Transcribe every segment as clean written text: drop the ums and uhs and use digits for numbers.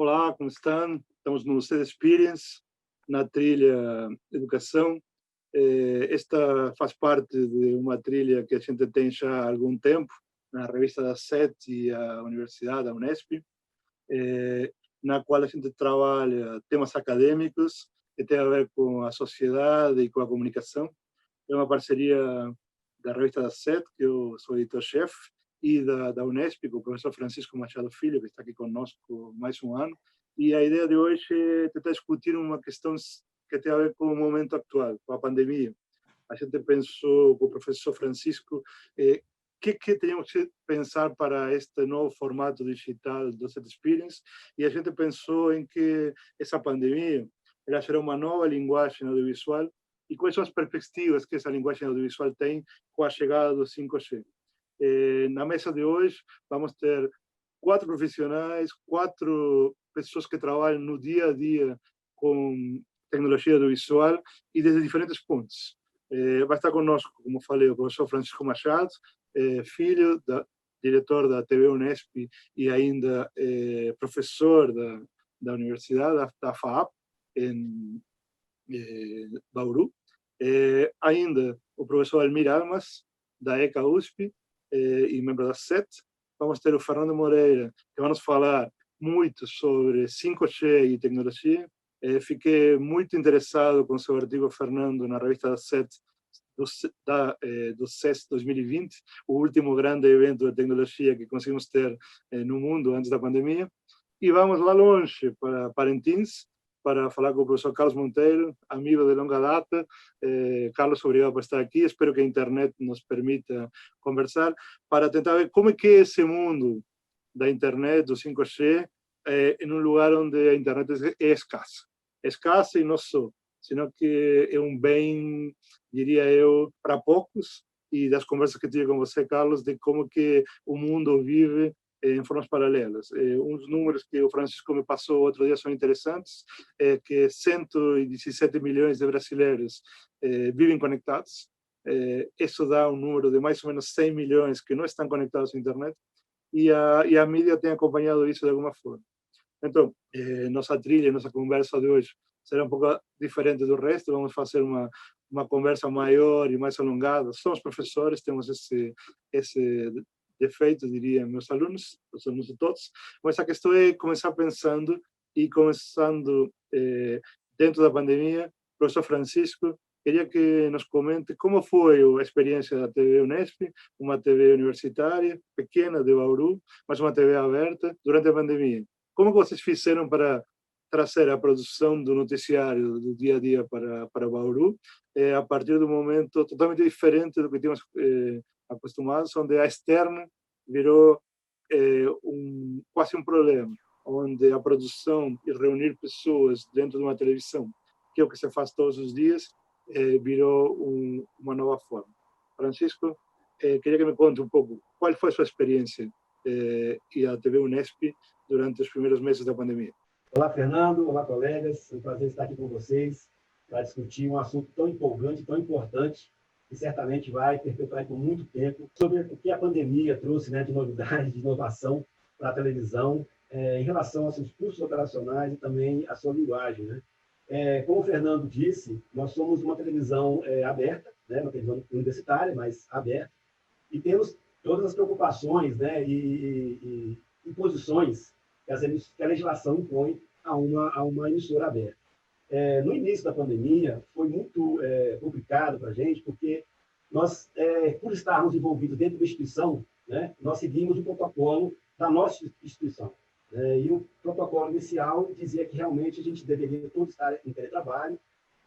Olá, como estão? Estamos no CED Experience, na trilha Educação. Esta faz parte de uma trilha que a gente tem já há algum tempo, na revista da SET e a Universidade, a Unesp, na qual a gente trabalha temas acadêmicos que têm a ver com a sociedade e com a comunicação. É uma parceria da revista da SET, que eu sou editor-chefe, e da Unesp, com o professor Francisco Machado Filho, que está aqui conosco mais um ano. E a ideia de hoje é tentar discutir uma questão que tem a ver com o momento atual, com a pandemia. A gente pensou com o professor Francisco que teríamos que pensar para este novo formato digital do Set Experience, e a gente pensou em que essa pandemia ela será uma nova linguagem audiovisual e quais são as perspectivas que essa linguagem audiovisual tem com a chegada do 5G. Na mesa de hoje vamos ter 4 profissionais, 4 pessoas que trabalham no dia a dia com tecnologia audiovisual e desde diferentes pontos. Vai estar conosco, como falei, o professor Francisco Machado, filho, diretor da TV Unesp e ainda professor da Universidade, da FAAP, em Bauru. Ainda o professor Almir Almas, da ECA USP, e membro da SET. Vamos ter o Fernando Moreira, que vai nos falar muito sobre 5G e tecnologia. Fiquei muito interessado com o seu artigo, Fernando, na revista da SET, do CES 2020, o último grande evento de tecnologia que conseguimos ter no mundo antes da pandemia. E vamos lá longe, para Parintins, para falar com o professor Carlos Monteiro, amigo de longa data. Carlos, obrigado por estar aqui. Espero que a internet nos permita conversar para tentar ver como é que é esse mundo da internet, do 5G, em um lugar onde a internet é escassa. Escassa e não só, senão que é um bem, diria eu, para poucos, e das conversas que tive com você, Carlos, de como que o mundo vive em formas paralelas. Uns números que o Francisco me passou outro dia são interessantes, que 117 milhões de brasileiros vivem conectados. Isso dá um número de mais ou menos 100 milhões que não estão conectados à internet, e a mídia tem acompanhado isso de alguma forma. Então, nossa trilha, nossa conversa de hoje será um pouco diferente do resto. Vamos fazer uma conversa maior e mais alongada. Somos professores, temos esse defeito, diria meus alunos de todos, mas a questão é começar pensando e começando dentro da pandemia. Professor Francisco, queria que nos comente como foi a experiência da TV Unesp, uma TV universitária, pequena, de Bauru, mas uma TV aberta, durante a pandemia. Como vocês fizeram para trazer a produção do noticiário do dia a dia para Bauru, a partir de um momento totalmente diferente do que tínhamos acostumados, onde a externa virou quase um problema, onde a produção e reunir pessoas dentro de uma televisão, que é o que se faz todos os dias, virou uma nova forma. Francisco, queria que me conte um pouco qual foi a sua experiência e a TV Unesp durante os primeiros meses da pandemia. Olá, Fernando. Olá, colegas. É um prazer estar aqui com vocês para discutir um assunto tão empolgante, tão importante, que certamente vai perpetuar por muito tempo, sobre o que a pandemia trouxe, né, de novidade, de inovação para a televisão, em relação aos seus custos operacionais e também à sua linguagem, né? Como o Fernando disse, nós somos uma televisão aberta, né, uma televisão universitária, mas aberta, e temos todas as preocupações, né, e imposições que a legislação impõe a uma emissora aberta. No início da pandemia, foi muito complicado para a gente, porque nós, por estarmos envolvidos dentro da instituição, né, nós seguimos o protocolo da nossa instituição. E o protocolo inicial dizia que realmente a gente deveria todos estar em teletrabalho,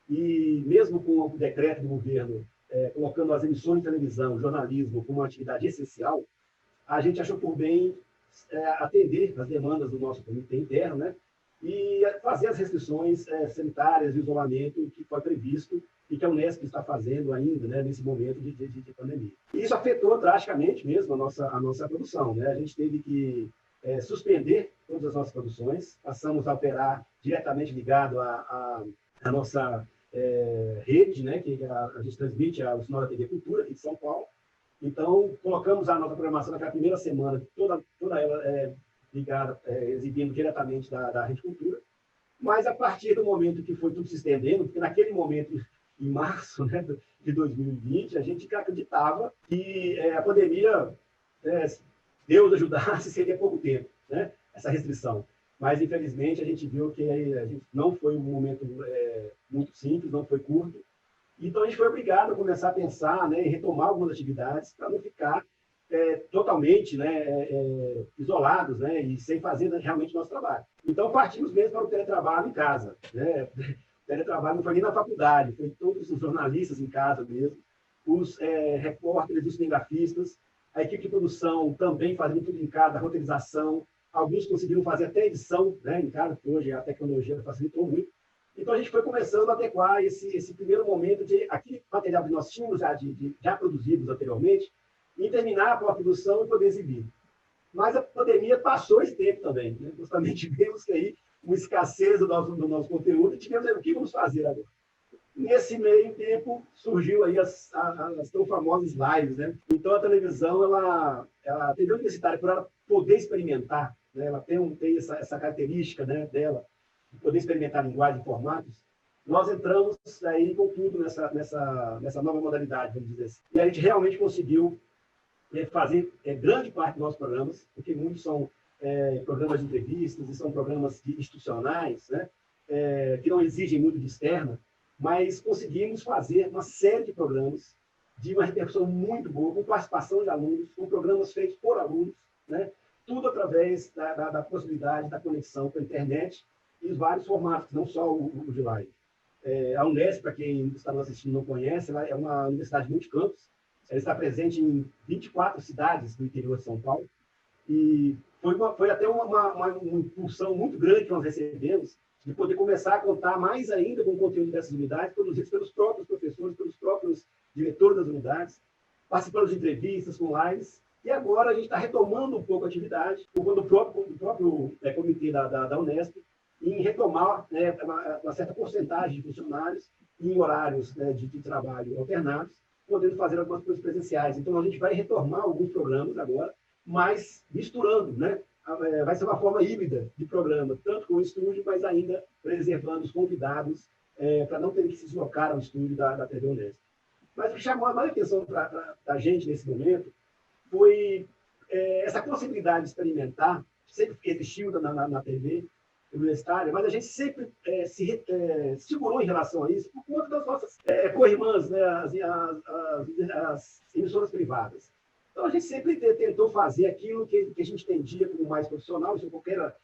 e mesmo com o decreto do governo colocando as emissões de televisão, jornalismo, como uma atividade essencial, a gente achou por bem atender as demandas do nosso comitê interno, né, e fazer as restrições sanitárias de isolamento que foi previsto e que a Unesp está fazendo ainda, né, nesse momento de pandemia. E isso afetou drasticamente mesmo a nossa produção, né? A gente teve que suspender todas as nossas produções, passamos a operar diretamente ligado à nossa rede, né, que a gente transmite o sinal da TV Cultura, aqui de São Paulo. Então, colocamos a nossa programação naquela primeira semana, toda ela ligada, exibindo diretamente da Rede Cultura. Mas, a partir do momento que foi tudo se estendendo, porque naquele momento, em março, né, de 2020, a gente acreditava que a pandemia, Deus ajudasse, seria pouco tempo, né, essa restrição. Mas, infelizmente, a gente viu que não foi um momento muito simples, não foi curto. Então, a gente foi obrigado a começar a pensar, né, em retomar algumas atividades para não ficar totalmente, né, isolados, né, e sem fazer realmente o nosso trabalho. Então, partimos mesmo para o teletrabalho em casa. Né? O teletrabalho não foi nem na faculdade, foi todos os jornalistas em casa mesmo, os repórteres, os cinegrafistas, a equipe de produção também fazendo tudo em casa, a roteirização, alguns conseguiram fazer até edição, né, em casa, porque hoje a tecnologia facilitou muito. Então, a gente foi começando a adequar esse primeiro momento de aquele material que nós tínhamos já produzidos anteriormente, e terminar a produção e poder exibir. Mas a pandemia passou esse tempo também. Né? Justamente tivemos que aí uma escassez do nosso conteúdo e tivemos o que vamos fazer agora. Nesse meio tempo, surgiu aí as tão famosas lives. Né? Então, a televisão, a TV universitária, por ela poder experimentar, né? Ela tem essa característica, né, dela, de poder experimentar linguagem e formatos, nós entramos aí com tudo nessa nova modalidade, vamos dizer assim. E a gente realmente conseguiu fazer grande parte dos nossos programas, porque muitos são programas de entrevistas e são programas institucionais, né, que não exigem muito de externa, mas conseguimos fazer uma série de programas de uma repercussão muito boa, com participação de alunos, com programas feitos por alunos, né, tudo através da possibilidade da conexão com a internet e os vários formatos, não só o de live. A Unesp, para quem está nos assistindo e não conhece, ela é uma universidade multicampus. Ela está presente em 24 cidades do interior de São Paulo. E foi até uma impulsão muito grande que nós recebemos de poder começar a contar mais ainda com o conteúdo dessas unidades, produzidos pelos próprios professores, pelos próprios diretores das unidades, participando de entrevistas, com lives. E agora a gente está retomando um pouco a atividade, por conta do próprio comitê da Unesp, em retomar, né, uma certa porcentagem de funcionários em horários, né, de trabalho alternados, podendo fazer algumas coisas presenciais. Então, a gente vai retomar alguns programas agora, mas misturando, né? Vai ser uma forma híbrida de programa, tanto com o estúdio, mas ainda preservando os convidados, para não ter que se deslocar ao estúdio da TV Unesp. Mas o que chamou a maior atenção para a gente nesse momento foi essa possibilidade de experimentar, sempre existiu na TV universitária, mas a gente sempre se segurou em relação a isso por conta das nossas co-irmãs, né, as emissoras privadas. Então, a gente sempre tentou fazer aquilo que a gente entendia como mais profissional, isso em qualquer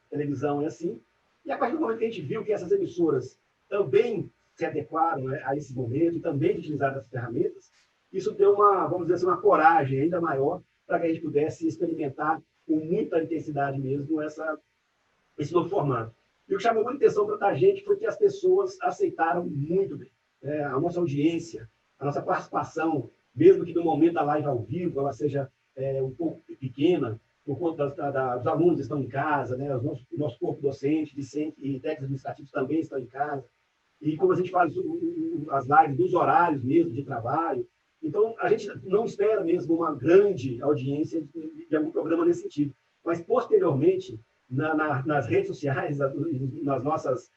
televisão é assim, e a partir do momento que a gente viu que essas emissoras também se adequaram, né, a esse momento, e também utilizaram essas ferramentas, isso deu vamos dizer assim, uma coragem ainda maior para que a gente pudesse experimentar com muita intensidade mesmo esse novo formato. E o que chamou muita atenção para a gente foi que as pessoas aceitaram muito bem. A nossa audiência, a nossa participação, mesmo que no momento da live ao vivo ela seja um pouco pequena, por conta dos alunos que estão em casa, né? O nosso corpo docente, discente e técnicos administrativos também estão em casa. E como a gente faz as lives dos horários mesmo de trabalho, então a gente não espera mesmo uma grande audiência de algum programa nesse sentido. Mas, posteriormente, nas redes sociais, nas nossas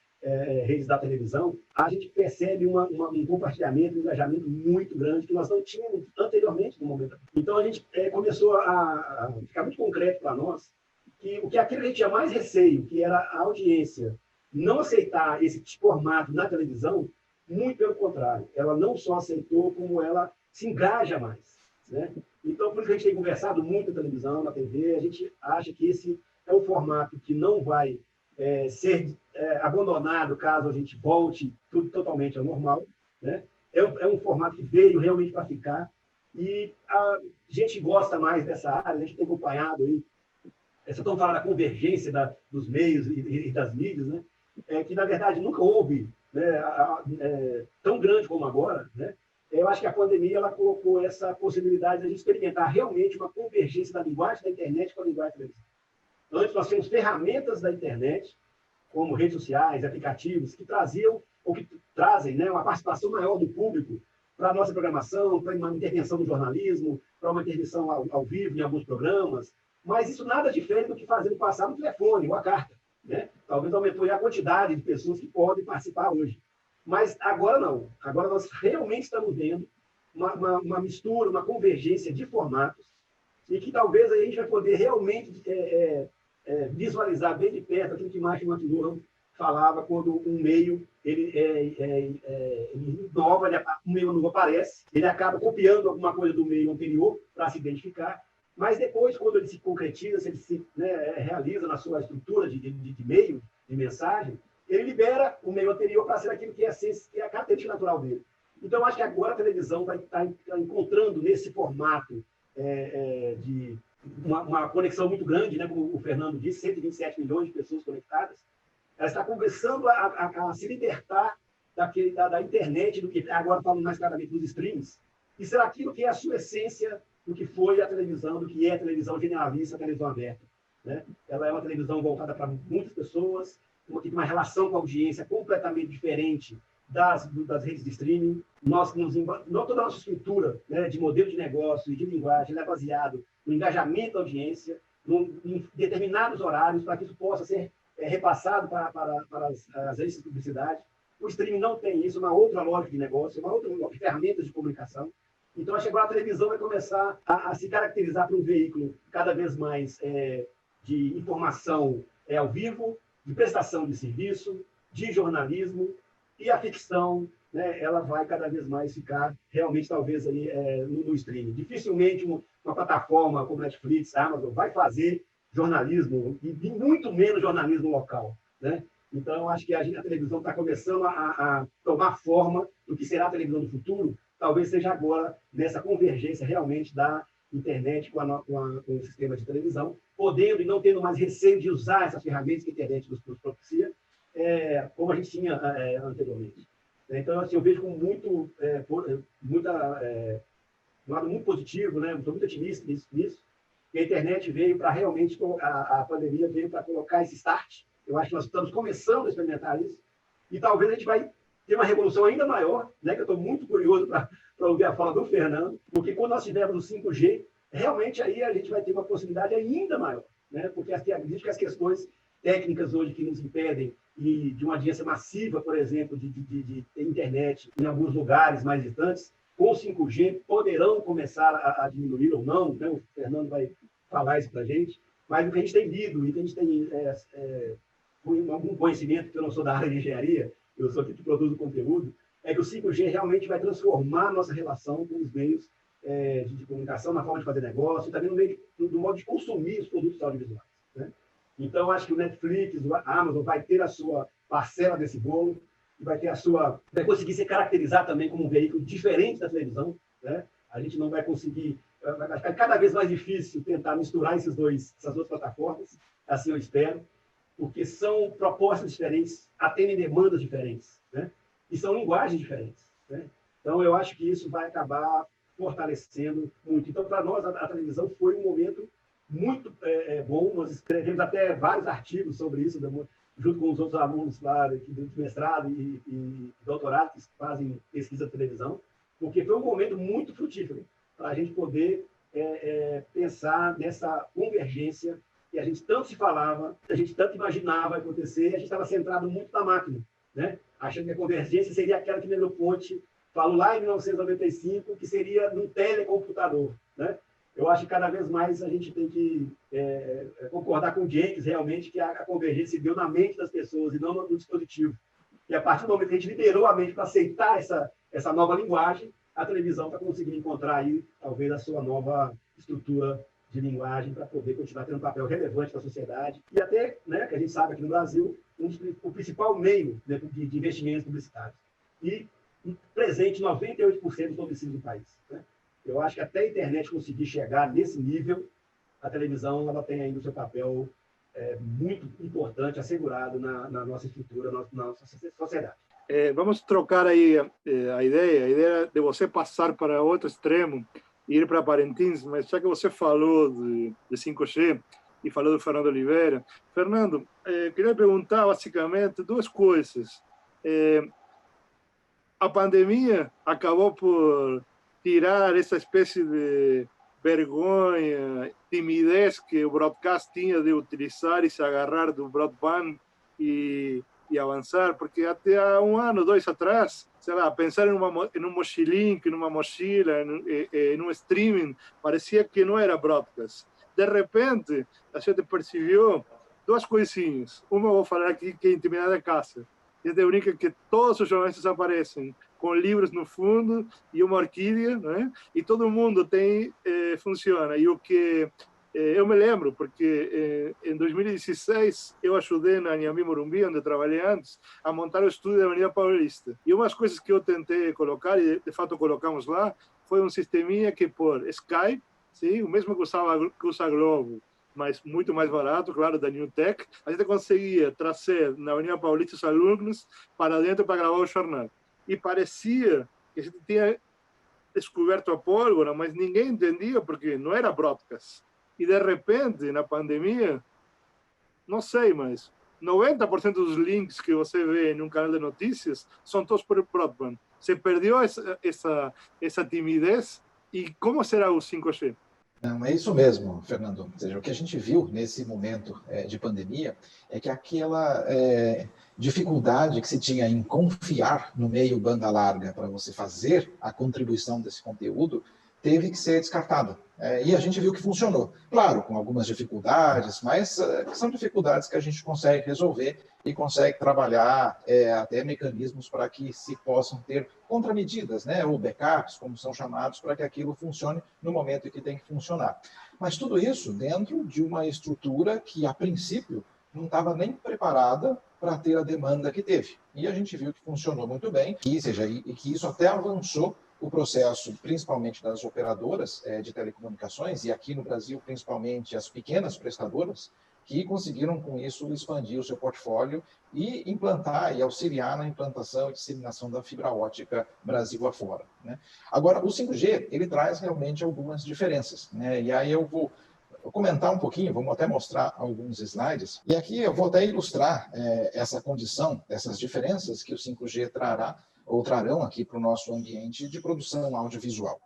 redes da televisão, a gente percebe um compartilhamento, um engajamento muito grande que nós não tínhamos anteriormente no momento. Então, a gente começou a ficar muito concreto para nós que aquilo que a gente tinha mais receio, que era a audiência não aceitar esse formato na televisão, muito pelo contrário. Ela não só aceitou, como ela se engaja mais. Né? Então, por isso que a gente tem conversado muito na televisão, na TV, a gente acha que esse é um formato que não vai ser abandonado caso a gente volte tudo totalmente ao normal. Né? É um formato que veio realmente para ficar e a gente gosta mais dessa área, a gente tem acompanhado aí, vocês estão falando da convergência dos meios e das mídias, né? Que na verdade nunca houve, né, tão grande como agora, né? Eu acho que a pandemia ela colocou essa possibilidade de a gente experimentar realmente uma convergência da linguagem da internet com a linguagem da televisão. Antes, nós tínhamos ferramentas da internet, como redes sociais, aplicativos, que traziam, ou que trazem, né, uma participação maior do público para a nossa programação, para uma intervenção no jornalismo, para uma intervenção ao vivo em alguns programas, Mas isso nada difere do que fazer no passado no telefone ou a carta, né? Talvez aumentou a quantidade de pessoas que podem participar hoje. Mas agora não. Agora nós realmente estamos vendo uma mistura, uma convergência de formatos e que talvez aí a gente vai poder realmente visualizar bem de perto aquilo que Marshall McLuhan falava quando um meio ele inova, um meio novo aparece, ele acaba copiando alguma coisa do meio anterior para se identificar, mas depois, quando ele se concretiza, se ele se realiza na sua estrutura de meio, de mensagem, ele libera o meio anterior para ser aquilo que é a característica natural dele. Então, acho que agora a televisão vai estar encontrando nesse formato de uma conexão muito grande, né? Como o Fernando disse, 127 milhões de pessoas conectadas. Ela está começando a se libertar da internet, do que agora falando mais claramente dos streams, e será aquilo que é a sua essência do que foi a televisão, do que é a televisão generalista, a televisão aberta, né? Ela é uma televisão voltada para muitas pessoas, uma relação com a audiência completamente diferente das redes de streaming. Toda a nossa estrutura, né, de modelo de negócio e de linguagem é baseado no engajamento da audiência, em determinados horários, para que isso possa ser repassado para as agências de publicidade. O streaming não tem isso, uma outra lógica de negócio, uma outra lógica de ferramentas de comunicação. Então, acho que agora a televisão vai começar a se caracterizar para um veículo cada vez mais de informação ao vivo, de prestação de serviço, de jornalismo, e a ficção, né, ela vai cada vez mais ficar realmente, talvez, aí, no streaming. Dificilmente uma plataforma como Netflix, Amazon, vai fazer jornalismo, e muito menos jornalismo local, né? Então, eu acho que a televisão está começando a tomar forma do que será a televisão do futuro, talvez seja agora, nessa convergência realmente da internet com o sistema de televisão, podendo e não tendo mais receio de usar essas ferramentas que a internet nos propicia, como a gente tinha anteriormente. Então, assim, eu vejo com um lado muito positivo, né? Estou muito otimista nisso, que a internet veio para realmente, a pandemia veio para colocar esse start. Eu acho que nós estamos começando a experimentar isso, e talvez a gente vai ter uma revolução ainda maior, né? Que eu estou muito curioso para ouvir a fala do Fernando, porque quando nós tivermos o 5G, realmente aí a gente vai ter uma possibilidade ainda maior, né? Porque acredito que as questões técnicas hoje que nos impedem e de uma audiência massiva, por exemplo, de internet em alguns lugares mais distantes, com o 5G poderão começar a diminuir ou não, né? O Fernando vai falar isso para a gente, mas o que a gente tem lido e que a gente tem algum conhecimento, que eu não sou da área de engenharia, eu sou aqui que produzo conteúdo, é que o 5G realmente vai transformar a nossa relação com os meios de comunicação, na forma de fazer negócio, e também no modo de consumir os produtos audiovisuais, né? Então, acho que o Netflix, a Amazon vai ter a sua parcela desse bolo, e vai conseguir se caracterizar também como um veículo diferente da televisão, né? A gente não vai conseguir, vai ficar cada vez mais difícil tentar misturar essas duas plataformas, assim eu espero, porque são propostas diferentes, atendem demandas diferentes, né? E são linguagens diferentes, né? Então, eu acho que isso vai acabar fortalecendo muito. Então, para nós, a televisão foi um momento muito bom. Nós escrevemos até vários artigos sobre isso, junto com os outros alunos lá de mestrado e doutorado que fazem pesquisa de televisão, porque foi um momento muito frutífero para a gente poder pensar nessa convergência que a gente tanto se falava, a gente tanto imaginava acontecer, e a gente estava centrado muito na máquina, né? Achando que a convergência seria aquela que Merleau-Ponty falou lá em 1995, que seria no telecomputador, né? Eu acho que cada vez mais a gente tem que concordar com o James, realmente, que a convergência se deu na mente das pessoas e não no dispositivo. E a partir do momento que a gente liberou a mente para aceitar essa nova linguagem, a televisão está conseguindo encontrar aí, talvez, a sua nova estrutura de linguagem para poder continuar tendo um papel relevante na sociedade. E até, né, que a gente sabe aqui no Brasil, o principal meio, né, de investimentos publicitários. E presente em 98% dos domicílios do país, né? Eu acho que até a internet conseguir chegar nesse nível, a televisão ela tem ainda o seu papel muito importante, assegurado na nossa estrutura, na nossa sociedade. Vamos trocar aí a ideia de você passar para outro extremo e ir para Parintins, mas já que você falou de 5G e falou do Fernando Oliveira, Fernando, queria perguntar basicamente duas coisas. A pandemia acabou por tirar essa espécie vergonha, timidez que o broadcast tinha de utilizar e se agarrar do broadband e avançar, porque até há um ano, dois atrás, sei lá, pensar em um mochilink, numa mochila, em um streaming, parecia que não era broadcast. De repente, a gente percebeu duas coisinhas. Uma eu vou falar aqui, que é intimidade da casa. A gente brinca que todos os jornalistas aparecem com livros no fundo e uma orquídea, né? E todo mundo tem, funciona. E o que eu me lembro, porque em 2016 eu ajudei na Anhembi Morumbi, onde eu trabalhei antes, a montar o estúdio da Avenida Paulista. E umas coisas que eu tentei colocar, e de fato colocamos lá, foi um sisteminha que por Skype, sim, o mesmo que usa a Globo, mas muito mais barato, claro, da New Tech, a gente conseguia trazer na Avenida Paulista os alunos para dentro para gravar o jornal. E parecia que a gente tinha descoberto a pólvora, mas ninguém entendia porque não era broadcast. E de repente, na pandemia, não sei, mas 90% dos links que você vê em um canal de notícias são todos por broadband. Você perdeu essa timidez. E como será o 5G? Não, é isso mesmo, Fernando. Ou seja, o que a gente viu nesse momento de pandemia é que aquela dificuldade que se tinha em confiar no meio banda larga para você fazer a contribuição desse conteúdo teve que ser descartada. E a gente viu que funcionou. Claro, com algumas dificuldades, mas são dificuldades que a gente consegue resolver e consegue trabalhar até mecanismos para que se possam ter contramedidas, né, ou backups, como são chamados, para que aquilo funcione no momento em que tem que funcionar. Mas tudo isso dentro de uma estrutura que, a princípio, não estava nem preparada para ter a demanda que teve. E a gente viu que funcionou muito bem, e que isso até avançou o processo, principalmente das operadoras de telecomunicações, e aqui no Brasil, principalmente as pequenas prestadoras, que conseguiram, com isso, expandir o seu portfólio e implantar e auxiliar na implantação e disseminação da fibra ótica Brasil afora, né? Agora, o 5G, ele traz realmente algumas diferenças, né? E aí eu vou comentar um pouquinho, vamos até mostrar alguns slides, e aqui eu vou até ilustrar essa condição, essas diferenças que o 5G trará, ou trarão aqui para o nosso ambiente de produção audiovisual.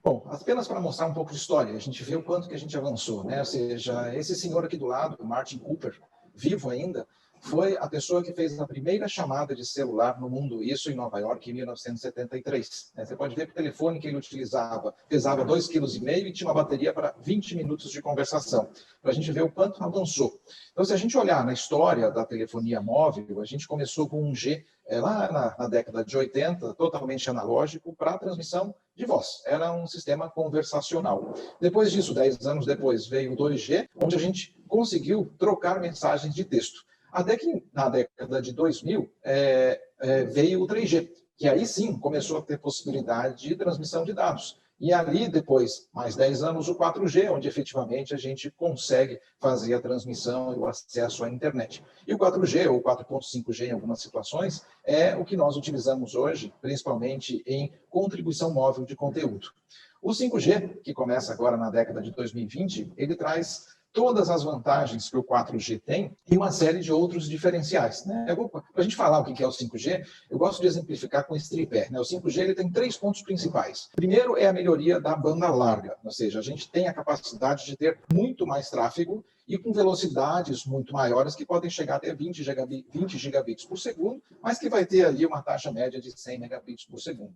Bom, apenas para mostrar um pouco de história, a gente vê o quanto que a gente avançou, né? Ou seja, esse senhor aqui do lado, Martin Cooper, vivo ainda, foi a pessoa que fez a primeira chamada de celular no mundo, isso em Nova York, em 1973. Você pode ver que o telefone que ele utilizava pesava 2,5 kg e tinha uma bateria para 20 minutos de conversação, para a gente ver o quanto avançou. Então, se a gente olhar na história da telefonia móvel, a gente começou com 1G lá na década de 80, totalmente analógico, para transmissão de voz. Era um sistema conversacional. Depois disso, 10 anos depois, veio o 2G, onde a gente conseguiu trocar mensagens de texto. Até que na década de 2000 veio o 3G, que aí sim começou a ter possibilidade de transmissão de dados. E ali, depois, mais 10 anos, o 4G, onde efetivamente a gente consegue fazer a transmissão e o acesso à internet. E o 4G, ou 4.5G em algumas situações, é o que nós utilizamos hoje, principalmente em contribuição móvel de conteúdo. O 5G, que começa agora na década de 2020, ele traz todas as vantagens que o 4G tem e uma série de outros diferenciais, né? Para a gente falar o que é o 5G, eu gosto de exemplificar com esse tripé, né? O 5G ele tem 3 pontos principais. Primeiro é a melhoria da banda larga, ou seja, a gente tem a capacidade de ter muito mais tráfego e com velocidades muito maiores que podem chegar até 20 gigabits por segundo, mas que vai ter ali uma taxa média de 100 megabits por segundo.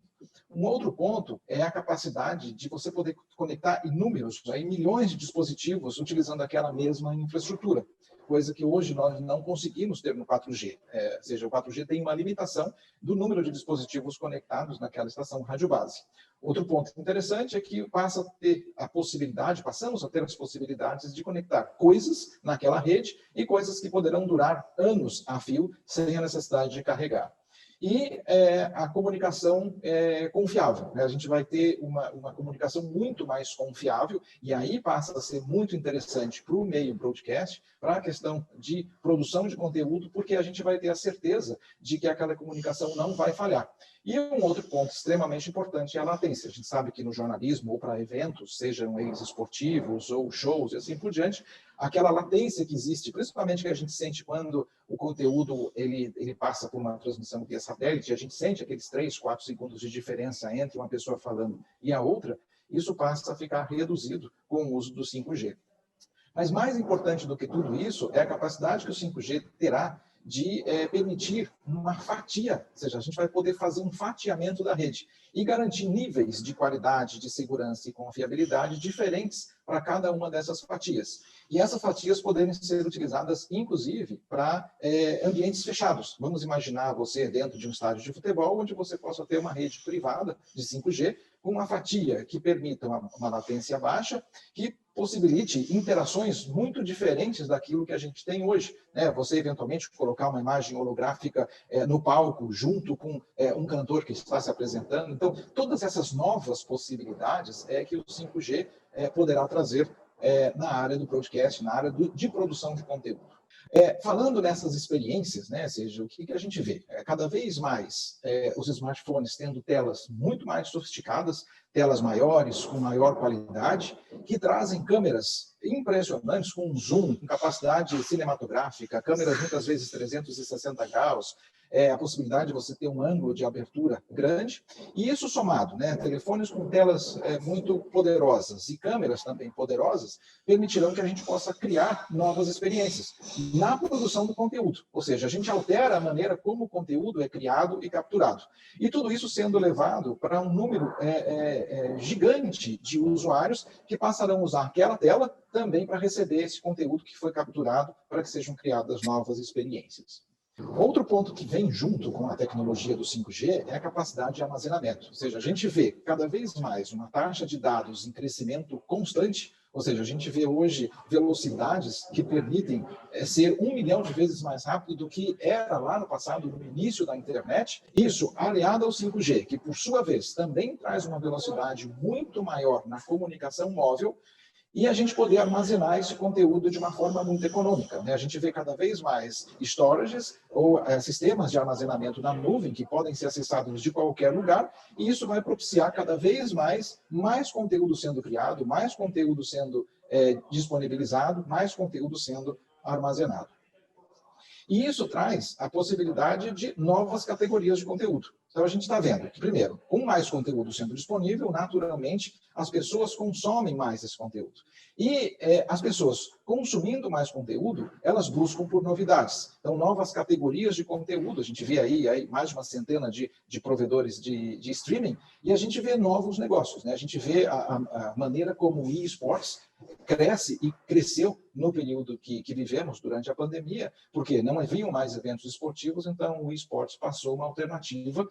Um outro ponto é a capacidade de você poder conectar inúmeros, milhões de dispositivos utilizando aquela mesma infraestrutura, coisa que hoje nós não conseguimos ter no 4G. Ou seja, o 4G tem uma limitação do número de dispositivos conectados naquela estação rádio base. Outro ponto interessante é que passamos a ter as possibilidades de conectar coisas naquela rede e coisas que poderão durar anos a fio sem a necessidade de carregar. E a comunicação confiável, né? A gente vai ter uma comunicação muito mais confiável e aí passa a ser muito interessante para o meio broadcast, para a questão de produção de conteúdo, porque a gente vai ter a certeza de que aquela comunicação não vai falhar. E um outro ponto extremamente importante é a latência. A gente sabe que no jornalismo, ou para eventos, sejam eles esportivos ou shows e assim por diante, aquela latência que existe, principalmente que a gente sente quando o conteúdo ele passa por uma transmissão via satélite, a gente sente aqueles 3, 4 segundos de diferença entre uma pessoa falando e a outra, isso passa a ficar reduzido com o uso do 5G. Mas mais importante do que tudo isso é a capacidade que o 5G terá de permitir uma fatia, ou seja, a gente vai poder fazer um fatiamento da rede e garantir níveis de qualidade, de segurança e confiabilidade diferentes para cada uma dessas fatias. E essas fatias poderem ser utilizadas, inclusive, para ambientes fechados. Vamos imaginar você dentro de um estádio de futebol, onde você possa ter uma rede privada de 5G, com uma fatia que permita uma latência baixa, que possibilite interações muito diferentes daquilo que a gente tem hoje. Né? Você, eventualmente, colocar uma imagem holográfica no palco, junto com um cantor que está se apresentando. Então, todas essas novas possibilidades é que o 5G poderá trazer na área do broadcast, na área de produção de conteúdo. Falando nessas experiências, né, seja, o que a gente vê? Cada vez mais os smartphones tendo telas muito mais sofisticadas, telas maiores, com maior qualidade, que trazem câmeras impressionantes, com zoom, com capacidade cinematográfica, câmeras muitas vezes 360 graus, a possibilidade de você ter um ângulo de abertura grande, e isso somado, né, telefones com telas muito poderosas e câmeras também poderosas, permitirão que a gente possa criar novas experiências na produção do conteúdo, ou seja, a gente altera a maneira como o conteúdo é criado e capturado. E tudo isso sendo levado para um número gigante de usuários que passarão a usar aquela tela também para receber esse conteúdo que foi capturado para que sejam criadas novas experiências. Outro ponto que vem junto com a tecnologia do 5G é a capacidade de armazenamento. Ou seja, a gente vê cada vez mais uma taxa de dados em crescimento constante, ou seja, a gente vê hoje velocidades que permitem ser 1 milhão de vezes mais rápido do que era lá no passado, no início da internet. Isso aliado ao 5G, que por sua vez também traz uma velocidade muito maior na comunicação móvel, e a gente poder armazenar esse conteúdo de uma forma muito econômica. Né? A gente vê cada vez mais storages ou sistemas de armazenamento na nuvem que podem ser acessados de qualquer lugar, e isso vai propiciar cada vez mais conteúdo sendo criado, mais conteúdo sendo disponibilizado, mais conteúdo sendo armazenado. E isso traz a possibilidade de novas categorias de conteúdo. Então, a gente está vendo que, primeiro, com mais conteúdo sendo disponível, naturalmente, as pessoas consomem mais esse conteúdo. E as pessoas consumindo mais conteúdo, elas buscam por novidades. Então, novas categorias de conteúdo. A gente vê aí mais de uma centena de provedores de streaming, e a gente vê novos negócios. Né? A gente vê a maneira como o eSports cresce e cresceu no período que vivemos durante a pandemia, porque não haviam mais eventos esportivos, então o eSports passou uma alternativa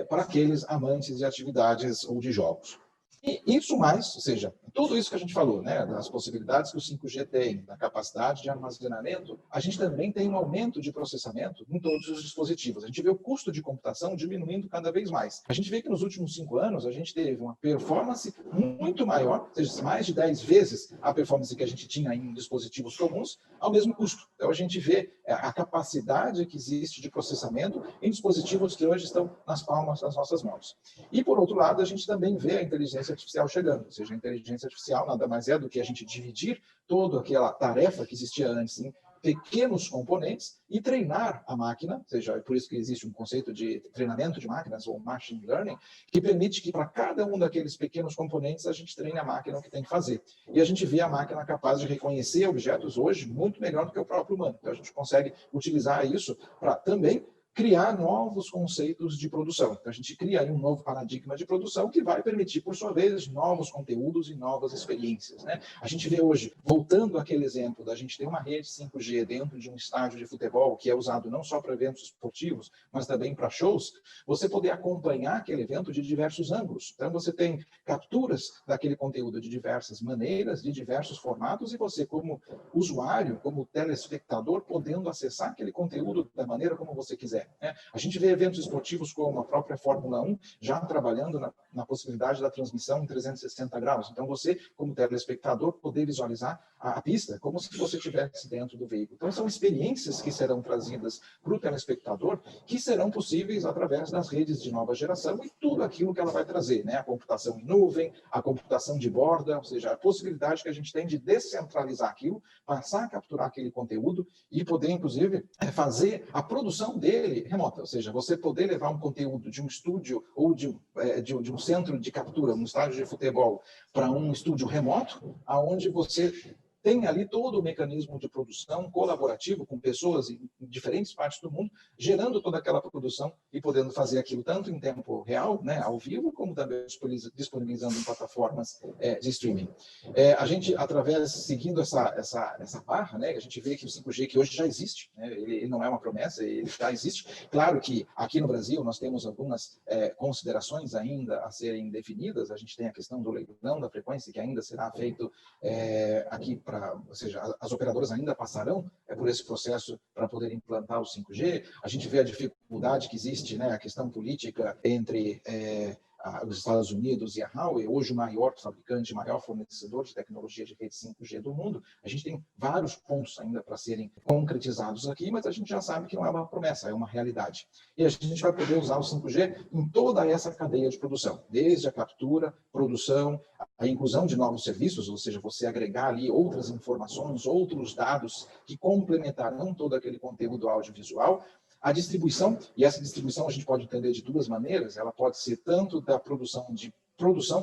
para aqueles amantes de atividades ou de jogos. E isso mais, ou seja, tudo isso que a gente falou, né, das possibilidades que o 5G tem, da capacidade de armazenamento, a gente também tem um aumento de processamento em todos os dispositivos. A gente vê o custo de computação diminuindo cada vez mais. A gente vê que nos últimos 5 anos a gente teve uma performance muito maior, ou seja, mais de 10 vezes a performance que a gente tinha em dispositivos comuns, ao mesmo custo. Então a gente vê a capacidade que existe de processamento em dispositivos que hoje estão nas palmas das nossas mãos. E por outro lado, a gente também vê a inteligência artificial chegando, ou seja, a inteligência artificial nada mais é do que a gente dividir toda aquela tarefa que existia antes em pequenos componentes e treinar a máquina, ou seja, é por isso que existe um conceito de treinamento de máquinas ou machine learning, que permite que para cada um daqueles pequenos componentes a gente treine a máquina o que tem que fazer. E a gente vê a máquina capaz de reconhecer objetos hoje muito melhor do que o próprio humano. Então a gente consegue utilizar isso para também criar novos conceitos de produção. Então, a gente cria aí um novo paradigma de produção que vai permitir, por sua vez, novos conteúdos e novas experiências. Né? A gente vê hoje, voltando àquele exemplo da gente ter uma rede 5G dentro de um estádio de futebol, que é usado não só para eventos esportivos, mas também para shows, você poder acompanhar aquele evento de diversos ângulos. Então, você tem capturas daquele conteúdo de diversas maneiras, de diversos formatos, e você, como usuário, como telespectador, podendo acessar aquele conteúdo da maneira como você quiser. né? A gente vê eventos esportivos como a própria Fórmula 1 já trabalhando na possibilidade da transmissão em 360 graus. Então, você, como telespectador, poder visualizar a pista como se você estivesse dentro do veículo. Então, são experiências que serão trazidas para o telespectador, que serão possíveis através das redes de nova geração e tudo aquilo que ela vai trazer, né? A computação em nuvem, a computação de borda, ou seja, a possibilidade que a gente tem de descentralizar aquilo, passar a capturar aquele conteúdo e poder, inclusive, fazer a produção dele remota, ou seja, você poder levar um conteúdo de um estúdio ou de um centro de captura, um estádio de futebol, para um estúdio remoto, aonde você tem ali todo o mecanismo de produção colaborativo com pessoas em diferentes partes do mundo, gerando toda aquela produção e podendo fazer aquilo tanto em tempo real, né, ao vivo, como também disponibilizando em plataformas de streaming. A gente, seguindo essa barra, né, a gente vê que o 5G, que hoje já existe, né, ele não é uma promessa, ele já existe. Claro que aqui no Brasil nós temos algumas considerações ainda a serem definidas, a gente tem a questão do leilão da frequência, que ainda será feito aqui ou seja, as operadoras ainda passarão por esse processo para poder implantar o 5G. A gente vê a dificuldade que existe, né, a questão política entre os Estados Unidos e a Huawei, hoje o maior fabricante, o maior fornecedor de tecnologia de rede 5G do mundo. A gente tem vários pontos ainda para serem concretizados aqui, mas a gente já sabe que não é uma promessa, é uma realidade. E a gente vai poder usar o 5G em toda essa cadeia de produção, desde a captura, produção, a inclusão de novos serviços, ou seja, você agregar ali outras informações, outros dados que complementarão todo aquele conteúdo audiovisual, a distribuição, e essa distribuição a gente pode entender de duas maneiras, ela pode ser tanto da produção,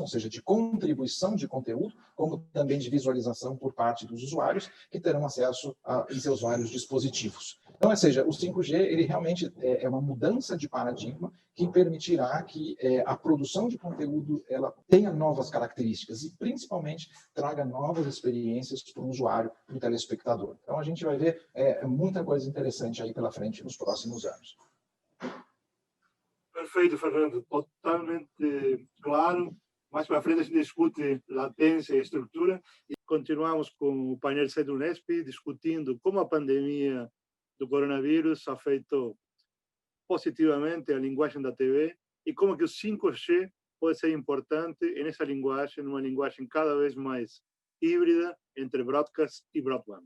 ou seja, de contribuição de conteúdo, como também de visualização por parte dos usuários, que terão acesso em seus vários dispositivos. Então, ou seja, o 5G, ele realmente é uma mudança de paradigma que permitirá que a produção de conteúdo ela tenha novas características e, principalmente, traga novas experiências para o usuário, para o telespectador. Então, a gente vai ver muita coisa interessante aí pela frente nos próximos anos. Perfeito, Fernando. Totalmente claro. Mais para frente a gente discute latência e estrutura e continuamos com o painel CEDUNESP discutindo como a pandemia do coronavírus afetou positivamente a linguagem da TV e como que o 5G pode ser importante nessa linguagem, uma linguagem cada vez mais híbrida entre broadcast e broadband.